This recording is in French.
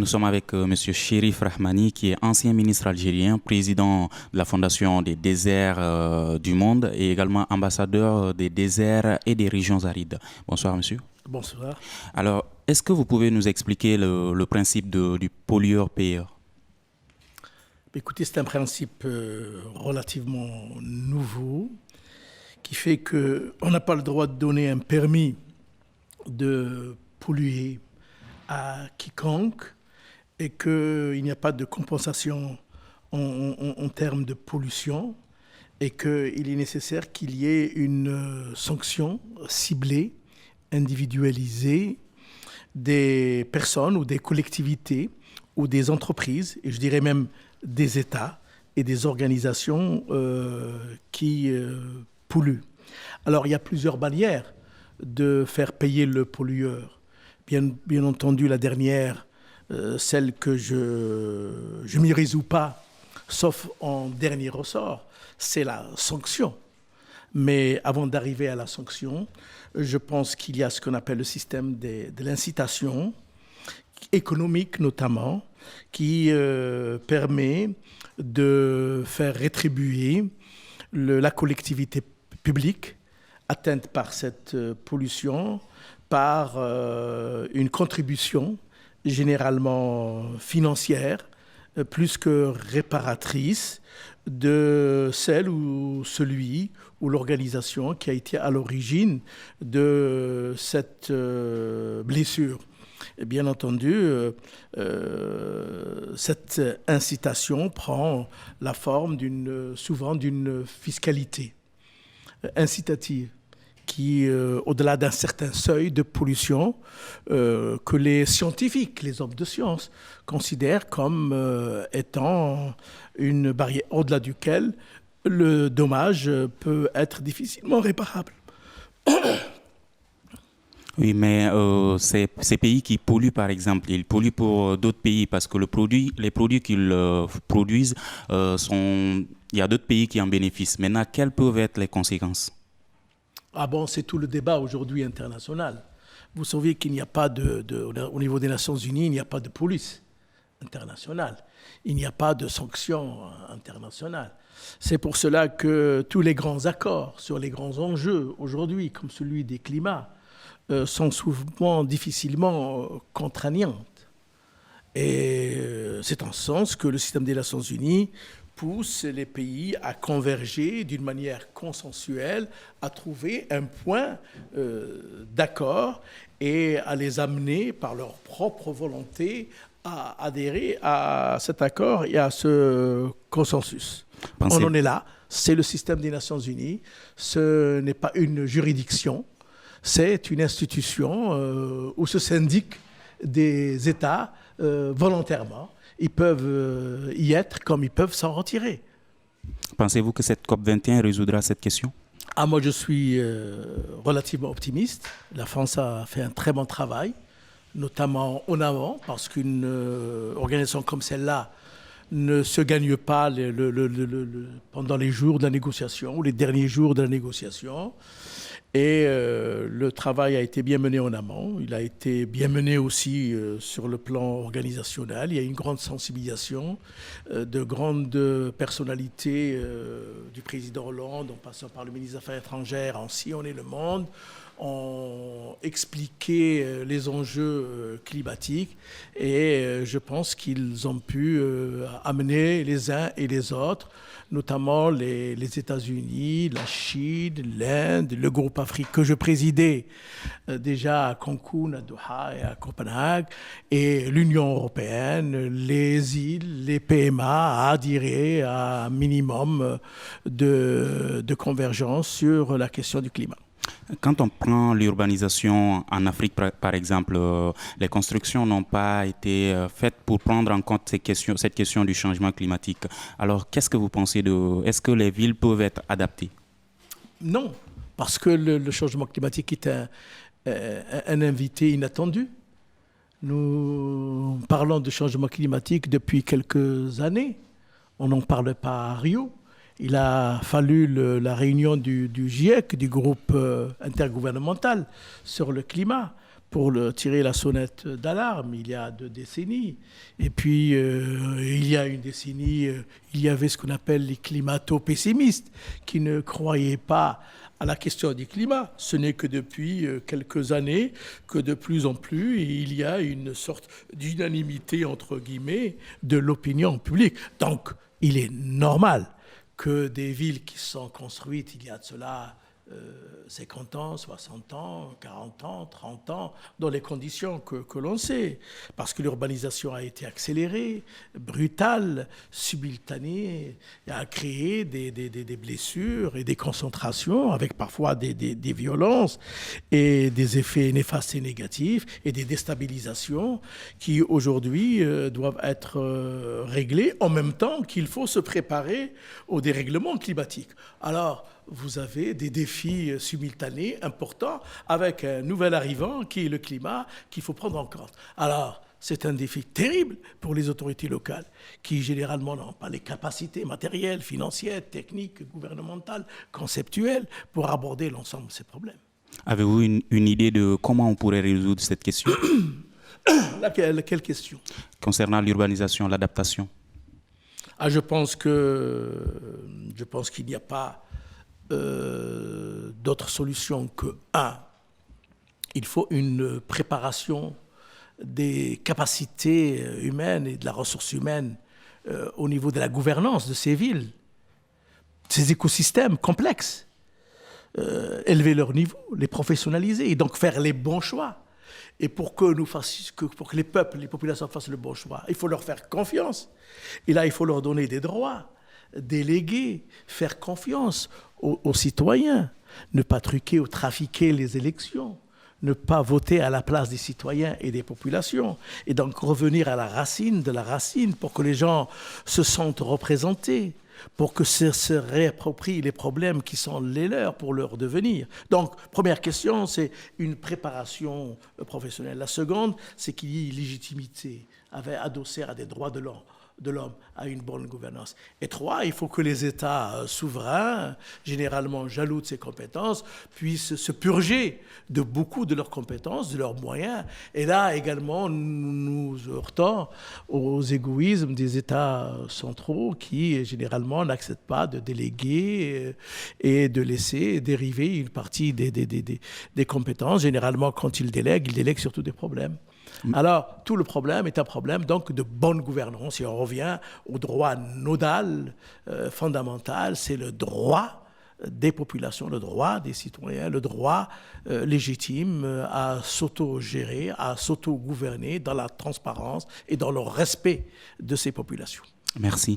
Nous sommes avec M. Cherif Rahmani, qui est ancien ministre algérien, président de la Fondation des déserts du monde et également ambassadeur des déserts et des régions arides. Bonsoir, monsieur. Bonsoir. Alors, est-ce que vous pouvez nous expliquer le principe du pollueur-payeur? Écoutez, c'est un principe relativement nouveau qui fait qu'on n'a pas le droit de donner un permis de polluer à quiconque et qu'il n'y a pas de compensation en termes de pollution et qu'il est nécessaire qu'il y ait une sanction ciblée, individualisée des personnes ou des collectivités ou des entreprises, et je dirais même des États et des organisations qui polluent. Alors, il y a plusieurs manières de faire payer le pollueur. Bien entendu, la dernière, celle que je m'y résous pas, sauf en dernier ressort, c'est la sanction. Mais avant d'arriver à la sanction, je pense qu'il y a ce qu'on appelle le système de l'incitation économique notamment, qui permet de faire rétribuer la collectivité publique atteinte par cette pollution par une contribution généralement financière plus que réparatrice de celle ou celui ou l'organisation qui a été à l'origine de cette blessure. Et bien entendu, cette incitation prend la forme souvent d'une fiscalité incitative qui, au-delà d'un certain seuil de pollution, que les scientifiques, les hommes de science, considèrent comme étant une barrière au-delà duquel le dommage peut être difficilement réparable. Oui, mais ces pays qui polluent, par exemple, ils polluent pour d'autres pays parce que les produits qu'ils produisent, il y a d'autres pays qui en bénéficient. Maintenant, quelles peuvent être les conséquences? Ah bon, c'est tout le débat aujourd'hui international. Vous savez qu'il n'y a pas au niveau des Nations Unies, il n'y a pas de police internationale. Il n'y a pas de sanctions internationales. C'est pour cela que tous les grands accords sur les grands enjeux aujourd'hui, comme celui des climats, sont souvent difficilement contraignantes. Et c'est en ce sens que le système des Nations Unies pousse les pays à converger d'une manière consensuelle, à trouver un point d'accord et à les amener par leur propre volonté à adhérer à cet accord et à ce consensus. On en est là, c'est le système des Nations Unies, ce n'est pas une juridiction, c'est une institution où se syndiquent des États volontairement. Ils peuvent y être comme ils peuvent s'en retirer. Pensez-vous que cette COP21 résoudra cette question? Moi, je suis relativement optimiste. La France a fait un très bon travail, notamment en avant, parce qu'une organisation comme celle-là ne se gagne pas pendant les jours de la négociation ou les derniers jours de la négociation. Et le travail a été bien mené en amont. Il a été bien mené aussi sur le plan organisationnel. Il y a une grande sensibilisation de grandes personnalités du président Hollande, en passant par le ministre des Affaires étrangères, en sillonné le monde, ont expliqué les enjeux climatiques et je pense qu'ils ont pu amener les uns et les autres, notamment les États-Unis, la Chine, l'Inde, le groupe Afrique que je présidais déjà à Cancun, à Doha et à Copenhague, et l'Union européenne, les îles, les PMA à adhérer à un minimum de convergence sur la question du climat. Quand on prend l'urbanisation en Afrique, par exemple, les constructions n'ont pas été faites pour prendre en compte cette question du changement climatique. Alors, qu'est-ce que vous pensez est-ce que les villes peuvent être adaptées? Non, parce que le changement climatique est un invité inattendu. Nous parlons de changement climatique depuis quelques années. On n'en parle pas à Rio. Il a fallu la réunion du GIEC, du groupe intergouvernemental sur le climat, tirer la sonnette d'alarme il y a 2 décennies. Et puis, il y a une décennie, il y avait ce qu'on appelle les climato-pessimistes qui ne croyaient pas à la question du climat. Ce n'est que depuis quelques années que de plus en plus, il y a une sorte d'unanimité, entre guillemets, de l'opinion publique. Donc, il est normal que des villes qui sont construites il y a de cela 50 ans, 60 ans, 40 ans, 30 ans, dans les conditions que l'on sait. Parce que l'urbanisation a été accélérée, brutale, simultanée, et a créé des blessures et des concentrations, avec parfois des violences et des effets néfastes et négatifs, et des déstabilisations qui, aujourd'hui, doivent être réglées, en même temps qu'il faut se préparer au dérèglement climatique. Alors, vous avez des défis simultanés importants avec un nouvel arrivant qui est le climat qu'il faut prendre en compte. Alors, c'est un défi terrible pour les autorités locales qui, généralement, n'ont pas les capacités matérielles, financières, techniques, gouvernementales, conceptuelles pour aborder l'ensemble de ces problèmes. Avez-vous une idée de comment on pourrait résoudre cette question? Quelle question? Concernant l'urbanisation, l'adaptation. Je pense qu'il n'y a pas d'autre solution que, il faut une préparation des capacités humaines et de la ressource humaine au niveau de la gouvernance de ces villes, ces écosystèmes complexes, élever leur niveau, les professionnaliser et donc faire les bons choix. Et pour que les peuples, les populations fassent le bon choix, il faut leur faire confiance. Et là, il faut leur donner des droits, déléguer, faire confiance aux citoyens, ne pas truquer ou trafiquer les élections, ne pas voter à la place des citoyens et des populations, et donc revenir à la racine de la racine pour que les gens se sentent représentés, pour que se réapproprient les problèmes qui sont les leurs pour leur devenir. Donc, première question, c'est une préparation professionnelle. La seconde, c'est qu'il y ait une légitimité adossée à des droits de l'homme, à une bonne gouvernance. Et 3, il faut que les États souverains, généralement jaloux de ces compétences, puissent se purger de beaucoup de leurs compétences, de leurs moyens. Et là, également, nous heurtons aux égoïsmes des États centraux qui, généralement, n'acceptent pas de déléguer et de laisser dériver une partie des compétences. Généralement, quand ils délèguent surtout des problèmes. Alors, tout le problème est un problème donc de bonne gouvernance. Et on revient au droit nodal, fondamental, c'est le droit des populations, le droit des citoyens, le droit légitime à s'auto-gérer, à s'auto-gouverner dans la transparence et dans le respect de ces populations. Merci.